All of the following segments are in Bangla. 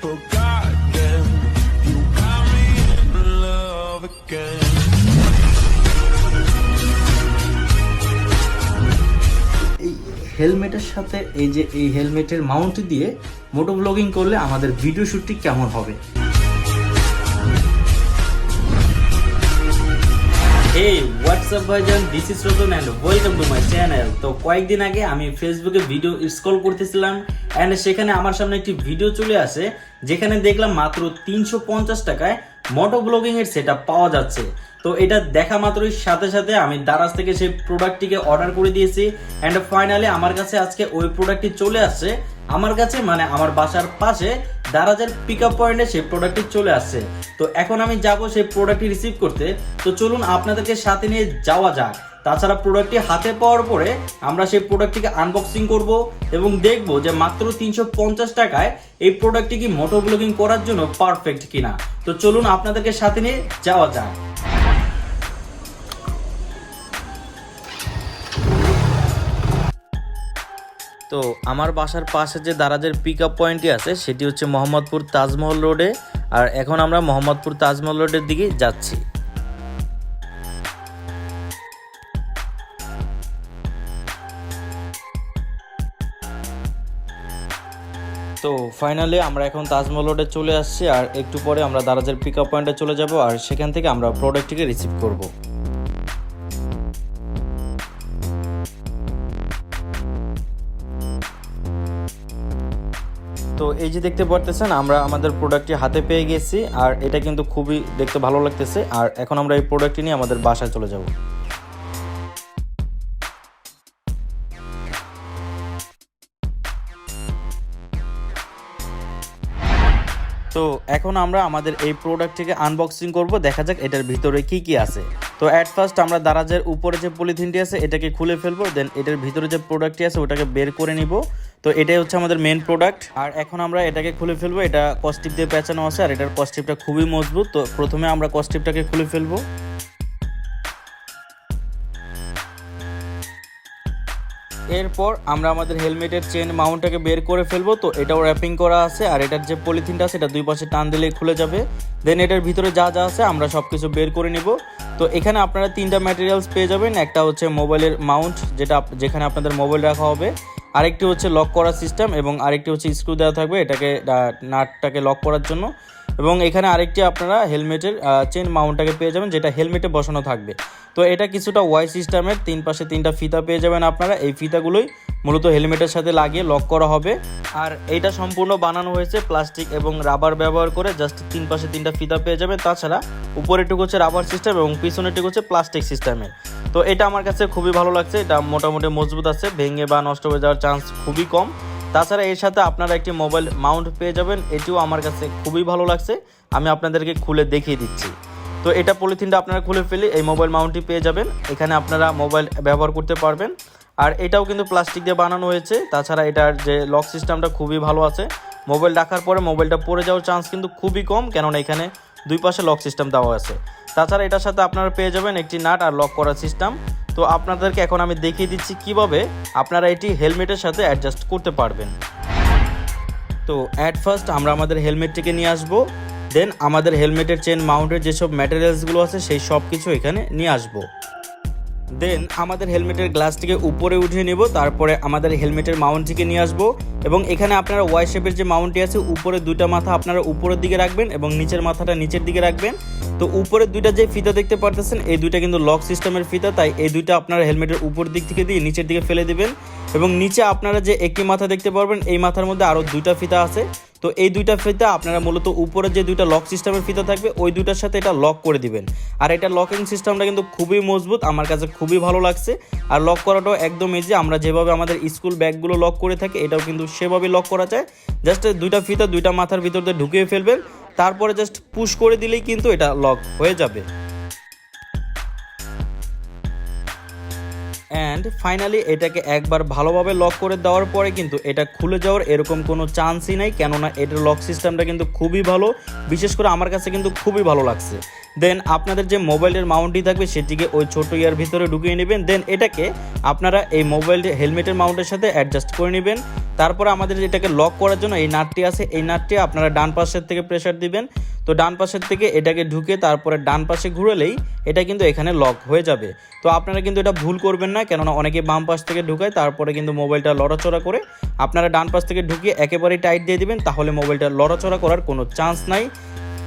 Oh goddamn, you got me in love again. এই হেলমেটের সাথে এই হেলমেটের মাউন্ট দিয়ে মোটো ব্লগিং করলে আমাদের ভিডিও শুটটি কেমন হবে? Hey, what's up ভাইজান, this is Rotan and welcome to my channel. তো কয়েকদিন আগে আমি ফেসবুকে ভিডিও স্ক্রল করতেছিলাম এন্ড সেখানে আমার সামনে একটি ভিডিও চলে আসে যেখানে দেখলাম মাত্র 350 টাকায় মোটো ব্লগিং এর সেটআপ পাওয়া যাচ্ছে। তো এটা দেখা মাত্রই সাথে সাথে আমি দারাজ থেকে সেই প্রোডাক্টটিকে অর্ডার করে দিয়েছি এন্ড ফাইনালি আমার কাছে আজকে ওই প্রোডাক্টটি চলে আসছে আমার কাছে, মানে আমার বাসার পাশে দারাজের পিকআপ পয়েন্টে সেই প্রোডাক্টটি চলে আসছে। তো এখন আমি যাব সেই প্রোডাক্টটি রিসিভ করতে। তো চলুন আপনাদেরকে সাথে নিয়ে যাওয়া যাক। তাছাড়া প্রোডাক্টটি হাতে পাওয়ার পরে আমরা সেই প্রোডাক্টটিকে আনবক্সিং করব এবং দেখব যে মাত্র 350 টাকায় এই প্রোডাক্টটি কি মোটো ব্লগিং করার জন্য পারফেক্ট কিনা। তো চলুন আপনাদেরকে সাথে নিয়ে যাওয়া যাক। তো আমার বাসার পাশে যে দারাজের পিকআপ পয়েন্টটি আছে সেটি হচ্ছে মোহাম্মদপুর তাজমহল রোডে, আর এখন আমরা মোহাম্মদপুর তাজমহল রোডের দিকে যাচ্ছি। তো ফাইনালি আমরা এখন তাজমহল রোডে চলে আসছি, আর একটু পরে আমরা দারাজের পিকআপ পয়েন্টে চলে যাব আর সেখান থেকে আমরা প্রোডাক্টটিকে রিসিভ করব। তো এই যে দেখতে পারতেছেন আমরা আমাদের প্রোডাক্টটি হাতে পেয়ে গেছি, আর এটা কিন্তু খুবই দেখতে ভালো লাগতেছে। আর এখন আমরা এই প্রোডাক্টটি নিয়ে আমাদের বাসায় চলে যাব। তো এখন আমরা আমাদের এই প্রোডাক্টটিকে আনবক্সিং করব, দেখা যাক এটার ভিতরে কি কি আছে। তো অ্যাট ফার্স্ট আমরা দারাজের উপরে যে পলিথিনটি আছে এটাকে খুলে ফেলবো, দেন এটার ভিতরে যে প্রোডাক্টটি আছে ওটাকে বের করে নিব। তো এটাই হচ্ছে আমাদের মেন প্রোডাক্ট, আর এখন আমরা এটাকে খুলে ফেলবো। এটা কস্টিপ দিয়ে পেঁচানো আছে আর এটার কস্টিপটা খুবই মজবুত। তো প্রথমে আমরা কস্টিপটাকে খুলে ফেলবো। এরপর আমরা আমাদের হেলমেটের চেন মাউন্টটাকে বের করে ফেলবো। তো এটাও র্যাপিং করা আছে আর এটার যে পলিথিনটা আছে এটা দুই পাশে টান দিলেই খুলে যাবে। দেন এটার ভিতরে যা যা আছে আমরা সব কিছু বের করে নিব। তো এখানে আপনারা তিনটা ম্যাটেরিয়ালস পেয়ে যাবেন। একটা হচ্ছে মোবাইলের মাউন্ট, যেখানে আপনাদের মোবাইল রাখা হবে, আরেকটি হচ্ছে লক করার সিস্টেম, এবং আরেকটি হচ্ছে স্ক্রু দেওয়া থাকবে এটাকে নাটটাকে লক করার জন্য। এবং এখানে আরেকটি আপনারা হেলমেটের চেন মাউন্টটাকে পেয়ে যাবেন যেটা হেলমেটে বসানো থাকবে। তো এটা কিছুটা ওয়াই সিস্টেমের, তিন পাশে তিনটা ফিতা পেয়ে যাবেন আপনারা। এই ফিতাগুলোই মূলত হেলমেটের সাথে লাগিয়ে লক করা হবে। আর এইটা সম্পূর্ণ বানানো হয়েছে প্লাস্টিক এবং রাবার ব্যবহার করে, জাস্ট তিন পাশে তিনটা ফিতা পেয়ে যাবেন। তাছাড়া উপরেরটুকু হচ্ছে রাবার সিস্টেম এবং পিছনেরটুকু হচ্ছে প্লাস্টিক সিস্টেমের। তো এটা আমার কাছে খুবই ভালো লাগছে, এটা মোটামুটি মজবুত আছে, ভেঙে বা নষ্ট হয়ে যাওয়ার চান্স খুবই কম। তাছাড়া এর সাথে আপনারা একটি মোবাইল মাউন্ট পেয়ে যাবেন, এটিও আমার কাছে খুবই ভালো লাগছে। আমি আপনাদেরকে খুলে দেখিয়ে দিচ্ছি। তো এটা পলিথিনটা আপনারা খুলে ফেলে এই মোবাইল মাউন্টটি পেয়ে যাবেন, এখানে আপনারা মোবাইল ব্যবহার করতে পারবেন। আর এটাও কিন্তু প্লাস্টিক দিয়ে বানানো হয়েছে। তাছাড়া এটার যে লক সিস্টেমটা খুবই ভালো আছে, মোবাইল রাখার পরে মোবাইলটা পড়ে যাওয়ার চান্স কিন্তু খুবই কম, কেননা এখানে দুই পাশে লক সিস্টেম দেওয়া আছে। তাছাড়া এটার সাথে আপনারা পেয়ে যাবেন একটি নাট আর লক করার সিস্টেম। তো আপনাদেরকে এখন আমি দেখিয়ে দিচ্ছি কিভাবে আপনারা এটি হেলমেটের সাথে অ্যাডজাস্ট করতে পারবেন। তো অ্যাট ফার্স্ট আমরা আমাদের হেলমেটটিকে নিয়ে আসবো, দেন আমাদের হেলমেটের চেন মাউন্টের যেসব ম্যাটেরিয়ালসগুলো আছে সেই সব কিছু এখানে নিয়ে আসবো। দেন আমাদের হেলমেটের গ্লাসটিকে উপরে উঠিয়ে নেব, তারপরে আমাদের হেলমেটের মাউন্টটিকে নিয়ে আসবো। এবং এখানে আপনারা ওয়াই শেপের যে মাউন্টটি আছে উপরে দুইটা মাথা আপনারা উপরের দিকে রাখবেন এবং নিচের মাথাটা নিচের দিকে রাখবেন। তো উপরের দুইটা যে ফিতা দেখতে পারতেছেন এই দুইটা কিন্তু লক সিস্টেমের ফিতা, তাই এই দুইটা আপনারা হেলমেটের উপর দিক থেকে দিয়ে নিচের দিকে ফেলে দিবেন। এবং নিচে আপনারা যে একটি মাথা দেখতে পারবেন এই মাথার মধ্যে আরও দুইটা ফিতা আছে। তো এই দুইটা ফিতা আপনারা মূলত উপরে যে দুইটা লক সিস্টেমের ফিতা থাকবে ওই দুইটার সাথে এটা লক করে দিবেন। আর এটা লকিং সিস্টেমটা কিন্তু খুবই মজবুত, আমার কাছে খুবই ভালো লাগছে। আর লক করাটাও একদম ইজি, আমরা যেভাবে আমাদের স্কুল ব্যাগগুলো লক করে থাকি এটাও কিন্তু সেভাবে লক করা যায়। জাস্ট দুইটা ফিতা দুইটা মাথার ভিতর দিয়ে ঢুকিয়ে ফেলবেন, তারপরে জাস্ট পুশ করে দিলেই কিন্তু এটা লক হয়ে যাবে। অ্যান্ড অ্যান্ড ফাইনালি এটাকে একবার ভালোভাবে লক করে দেওয়ার পরে কিন্তু এটা খুলে যাওয়ার এরকম কোনো চান্সই নাই, কেননা এটার লক সিস্টেমটা কিন্তু খুবই ভালো, বিশেষ করে আমার কাছে কিন্তু খুবই ভালো লাগছে। দেন আপনাদের যে মোবাইলের মাউন্টটি থাকবে সেটিকে ওই ছোটো ইয়ার ভিতরে ঢুকিয়ে নেবেন। দেন এটাকে আপনারা এই মোবাইল হেলমেটের মাউন্টের সাথে অ্যাডজাস্ট করে নেবেন। তারপরে আমাদের এটাকে লক করার জন্য এই নাটটি আছে, এই নাটটি আপনারা ডান পাশের থেকে প্রেসার দিবেন। তো ডান পাশের থেকে এটাকে ঢুকে তারপরে ডান পাশে ঘুরালেই এটা কিন্তু এখানে লক হয়ে যাবে। তো আপনারা কিন্তু এটা ভুল করবেন না, কেননা অনেকে বাম পাশ থেকে ঢুকায় তারপরে কিন্তু মোবাইলটা লড়াচড়া করে। আপনারা ডান পাশ থেকে ঢুকিয়ে একেবারেই টাইট দিয়ে দিবেন, তাহলে মোবাইলটা লড়াচড়া করার কোনো চান্স নাই।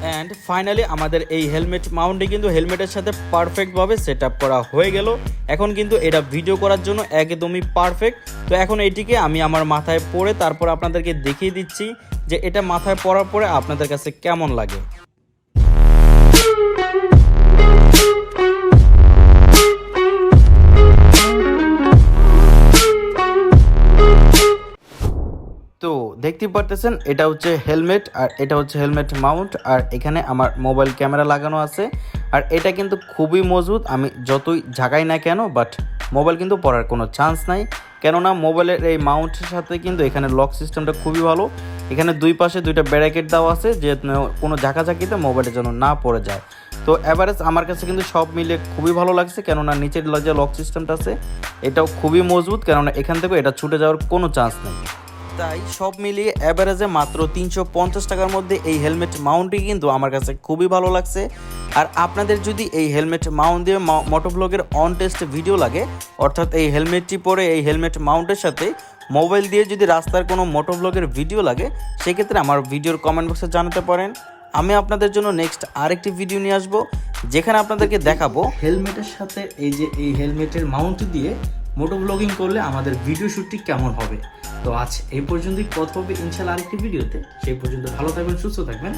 অ্যান্ড ফাইনালি আমাদের এই হেলমেট মাউন্টটি কিন্তু হেলমেটের সাথে পারফেক্টভাবে সেট আপ করা হয়ে গেল। এখন কিন্তু এটা ভিডিও করার জন্য একদমই পারফেক্ট। তো এখন এটিকে আমি আমার মাথায় পরে তারপর আপনাদেরকে দেখিয়ে দিচ্ছি যে এটা মাথায় পরার পরে আপনাদের কাছে কেমন লাগে। তো দেখতে পারতেছেন এটা হচ্ছে হেলমেট আর এটা হচ্ছে হেলমেট মাউন্ট, আর এখানে আমার মোবাইল ক্যামেরা লাগানো আছে। আর এটা কিন্তু খুবই মজবুত, আমি যতই ঝাঁকাই না কেন বাট মোবাইল কিন্তু পড়ার কোনো চান্স নাই, কেননা মোবাইলের এই মাউন্টের সাথে কিন্তু এখানে লক সিস্টেমটা খুবই ভালো। এখানে দুই পাশে দুইটা ব্যারিকেড দেওয়া আছে যে কোনো ঝাঁকাঝাঁকিতে মোবাইলের যেন না পড়ে যায়। তো এভারেজ আমার কাছে কিন্তু সব মিলে খুবই ভালো লাগছে, কেননা নিচের যে লক সিস্টেমটা আছে এটাও খুবই মজবুত, কেননা এখান থেকে এটা ছুটে যাওয়ার কোনো চান্স নেই। তাই সব মিলিয়ে অ্যাভারেজে মাত্র 350 টাকার মধ্যে এই হেলমেট মাউন্টটি কিন্তু আমার কাছে খুবই ভালো লাগছে। আর আপনাদের যদি এই হেলমেট মাউন্ট দিয়ে মোটোব্লগের অন টেস্ট ভিডিও লাগে, অর্থাৎ এই হেলমেটটি পরে এই হেলমেট মাউন্টের সাথে মোবাইল দিয়ে যদি রাস্তার কোনো মোটোব্লগের ভিডিও লাগে, সেক্ষেত্রে আমার ভিডিওর কমেন্ট বক্সে জানাতে পারেন। আমি আপনাদের জন্য নেক্সট আরেকটি ভিডিও নিয়ে আসবো, যেখানে আপনাদেরকে দেখাবো হেলমেটের সাথে এই হেলমেটের মাউন্ট দিয়ে মোটো ব্লগিং করলে আমাদের ভিডিও শ্যুটটি কেমন হবে। তো আজ এই পর্যন্তই, কথা হবে ইনশাআল্লাহ আরেকটি ভিডিওতে। সেই পর্যন্ত ভালো থাকবেন, সুস্থ থাকবেন,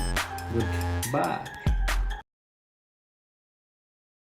গুড বাই।